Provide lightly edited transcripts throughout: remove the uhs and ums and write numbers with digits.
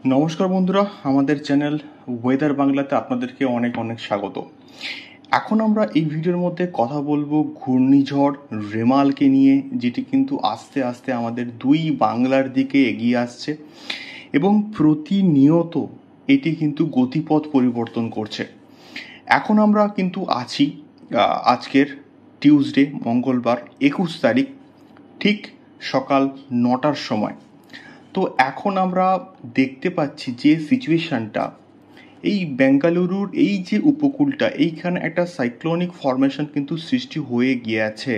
নমস্কার বন্ধুরা, আমাদের চ্যানেল ওয়েদার বাংলাতে আপনাদেরকে অনেক অনেক স্বাগত। এখন আমরা এই ভিডিওর মধ্যে কথা বলবো ঘূর্ণিঝড় রেমালকে নিয়ে, যেটি কিন্তু আস্তে আস্তে আমাদের দুই বাংলার দিকে এগিয়ে আসছে এবং প্রতিনিয়ত এটি কিন্তু গতিপথ পরিবর্তন করছে। এখন আমরা কিন্তু আছি আজকের টিউসডে, মঙ্গলবার 21 তারিখ, ঠিক সকাল 9টার সময়। তো এখন আমরা দেখতে পাচ্ছি যে সিচুয়েশনটা, এই বেঙ্গালুরুর এই যে উপকূলটা, এইখানে একটা সাইক্লোনিক ফরমেশন কিন্তু সৃষ্টি হয়ে গিয়েছে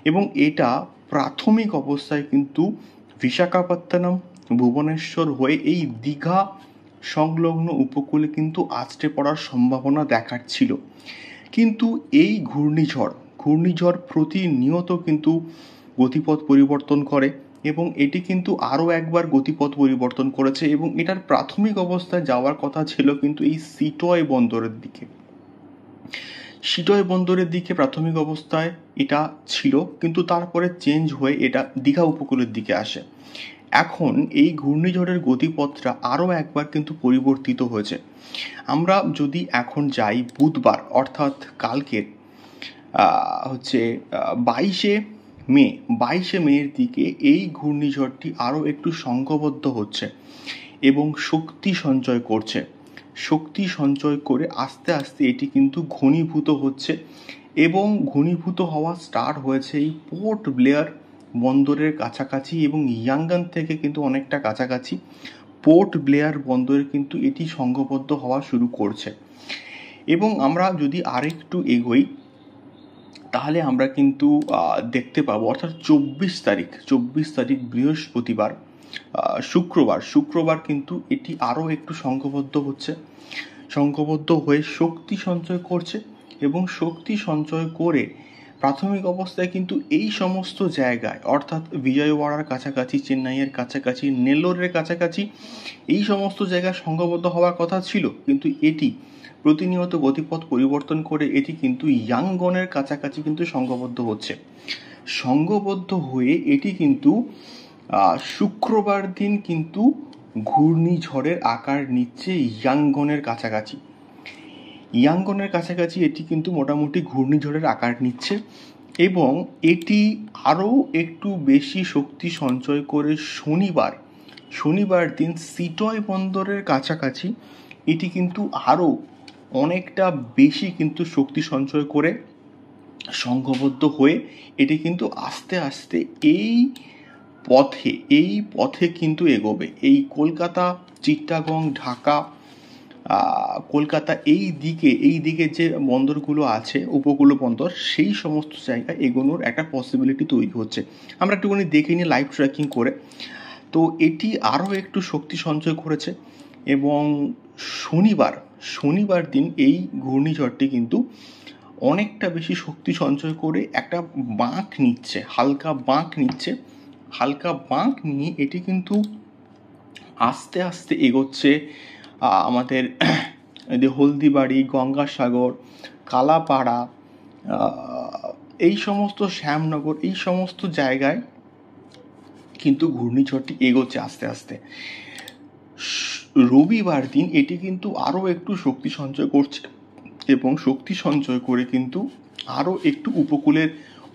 এবং এটা প্রাথমিক অবস্থায় কিন্তু বিশাখাপত্তনম, ভুবনেশ্বর হয়ে এই দীঘা সংলগ্ন উপকূলে কিন্তু আছড়ে পড়ার সম্ভাবনা দেখাচ্ছিল। কিন্তু এই ঘূর্ণিঝড় প্রতিনিয়ত কিন্তু গতিপথ পরিবর্তন করে এবং এটি কিন্তু আরও একবার গতিপথ পরিবর্তন করেছে এবং এটার প্রাথমিক অবস্থায় যাওয়ার কথা ছিল কিন্তু এই সিটয় বন্দরের দিকে। সিটয় বন্দরের দিকে প্রাথমিক অবস্থায় এটা ছিল, কিন্তু তারপরে চেঞ্জ হয়ে এটা দীঘা উপকূলের দিকে আসে। এখন এই ঘূর্ণিঝড়ের গতিপথটা আরও একবার কিন্তু পরিবর্তিত হয়েছে। আমরা যদি এখন যাই বুধবার, অর্থাৎ কালকের হচ্ছে 22শে মের দিকে এই ঘূর্ণিঝড়টি আরও একটু সংঘবদ্ধ হচ্ছে এবং শক্তি সঞ্চয় করে আস্তে আস্তে এটি কিন্তু ঘনীভূত হচ্ছে এবং ঘনীভূত হওয়া স্টার্ট হয়েছে এই পোর্ট ব্লেয়ার বন্দরের কাছাকাছি এবং ইয়াঙ্গান থেকে কিন্তু অনেকটা কাছাকাছি পোর্ট ব্লেয়ার বন্দরে কিন্তু এটি সংঘবদ্ধ হওয়া শুরু করছে। এবং আমরা যদি আরেকটু এগোই তাহলে আমরা কিন্তু দেখতে পাবো, অর্থাৎ 24 তারিখ বৃহস্পতিবার, শুক্রবার কিন্তু এটি আরও একটু সংঘবদ্ধ হয়ে শক্তি সঞ্চয় করছে এবং শক্তি সঞ্চয় করে প্রাথমিক অবস্থায় কিন্তু এই সমস্ত জায়গায়, অর্থাৎ বিজয়ওয়াড়ার কাছাকাছি, চেন্নাইয়ের কাছাকাছি, নেল্লোরের কাছাকাছি, এই সমস্ত জায়গায় সংঘবদ্ধ হওয়ার কথা ছিল, কিন্তু এটি প্রতিনিয়ত গতিপথ পরিবর্তন করে এটি কিন্তু ইয়াঙ্গনের কাছাকাছি কিন্তু সংঘবদ্ধ হয়ে এটি কিন্তু শুক্রবার দিন কিন্তু ঘূর্ণিঝড়ের আকার নিচ্ছে ইয়াঙ্গনের কাছাকাছি এটি কিন্তু মোটামুটি ঘূর্ণিঝড়ের আকার নিচ্ছে এবং এটি আরও একটু বেশি শক্তি সঞ্চয় করে শনিবার দিন সিটয় বন্দরের কাছাকাছি এটি কিন্তু আরও অনেকটা বেশি কিন্তু শক্তি সঞ্চয় করে সংঘবদ্ধ হয়ে এটি কিন্তু আস্তে আস্তে এই পথে কিন্তু এগোবে। এই কলকাতা, চিটাগং, ঢাকা, কলকাতা এই দিকে যে বন্দরগুলো আছে, উপকূল বন্দর, সেই সমস্ত জায়গায় এগোনোর একটা পসিবিলিটি তৈরি হচ্ছে। আমরা একটুখানি দেখে নিই লাইভ ট্র্যাকিং করে। তো এটি আরও একটু শক্তি সঞ্চয় করেছে এবং শনিবার দিন এই ঘূর্ণিঝড়টি কিন্তু অনেকটা বেশি শক্তি সঞ্চয় করে একটা হালকা বাঁক নিয়ে এটি কিন্তু আস্তে আস্তে এগোচ্ছে আমাদের হলদিবাড়ি, গঙ্গাসাগর, কালাপাড়া, এই সমস্ত শ্যামনগর, এই সমস্ত জায়গায় কিন্তু ঘূর্ণিঝড়টি এগোচ্ছে আস্তে আস্তে। রবিবার দিন এটি কিন্তু আরও একটু শক্তি সঞ্চয় করছে এবং শক্তি সঞ্চয় করে কিন্তু আরও একটু উপকূলের,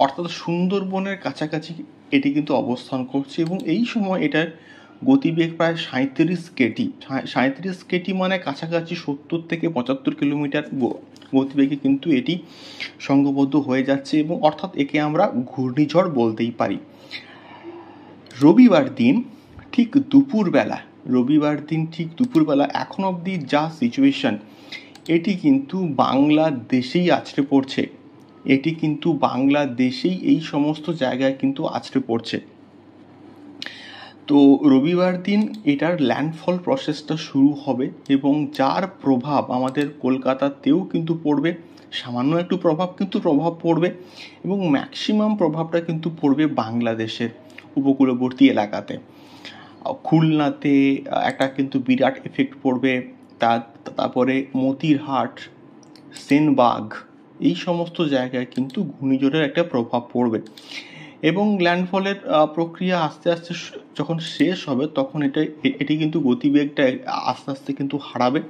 অর্থাৎ সুন্দরবনের কাছাকাছি এটি কিন্তু অবস্থান করছে এবং এই সময় এটার গতিবেগ প্রায় 37 কেটি, মানে কাছাকাছি 70 থেকে 75 কিলোমিটার গতিবেগে কিন্তু এটি সংঘবদ্ধ হয়ে যাচ্ছে এবং অর্থাৎ একে আমরা ঘূর্ণিঝড় বলতেই পারি। রবিবার দিন ঠিক দুপুরবেলা এখন অবধি যা সিচুয়েশন, এটি কিন্তু বাংলাদেশেই আছড়ে পড়ছে, এই সমস্ত জায়গায় কিন্তু আছড়ে পড়ছে। তো রবিবার দিন এটার ল্যান্ডফল প্রসেসটা শুরু হবে এবং যার প্রভাব আমাদের কলকাতাতেও কিন্তু পড়বে, সামান্য একটু প্রভাব পড়বে এবং ম্যাক্সিমাম প্রভাবটা কিন্তু পড়বে বাংলাদেশের উপকূলবর্তী এলাকাতে। খুলনাতে একটা কিন্তু বিরাট এফেক্ট পড়বে, তারপরে মতিরহাট, সেনবাগ, এই সমস্ত জায়গায় কিন্তু ঘূর্ণিঝড়ের একটা প্রভাব পড়বে এবং ল্যান্ডফলের প্রক্রিয়া আস্তে আস্তে যখন শেষ হবে তখন এটি কিন্তু গতিবেগটা আস্তে আস্তে কিন্তু হারাবে।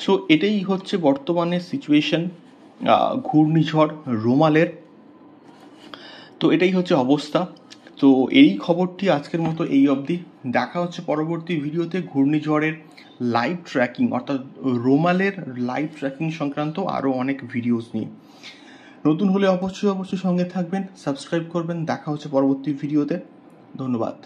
সো এটাই হচ্ছে বর্তমানে সিচুয়েশন ঘূর্ণিঝড় রুমালের। তো এটাই হচ্ছে অবস্থা। তো এই খবরটি আজকের মতো এই অবধি। দেখা হচ্ছে পরবর্তী ভিডিওতে ঘূর্ণিঝড়ের লাইভ ট্র্যাকিং অর্থাৎ রুমালের লাইভ ট্র্যাকিং সংক্রান্ত আরও অনেক ভিডিওস নিয়ে। নতুন হলে অবশ্যই সঙ্গে থাকবেন, সাবস্ক্রাইব করবেন। দেখা হচ্ছে পরবর্তী ভিডিওতে। ধন্যবাদ।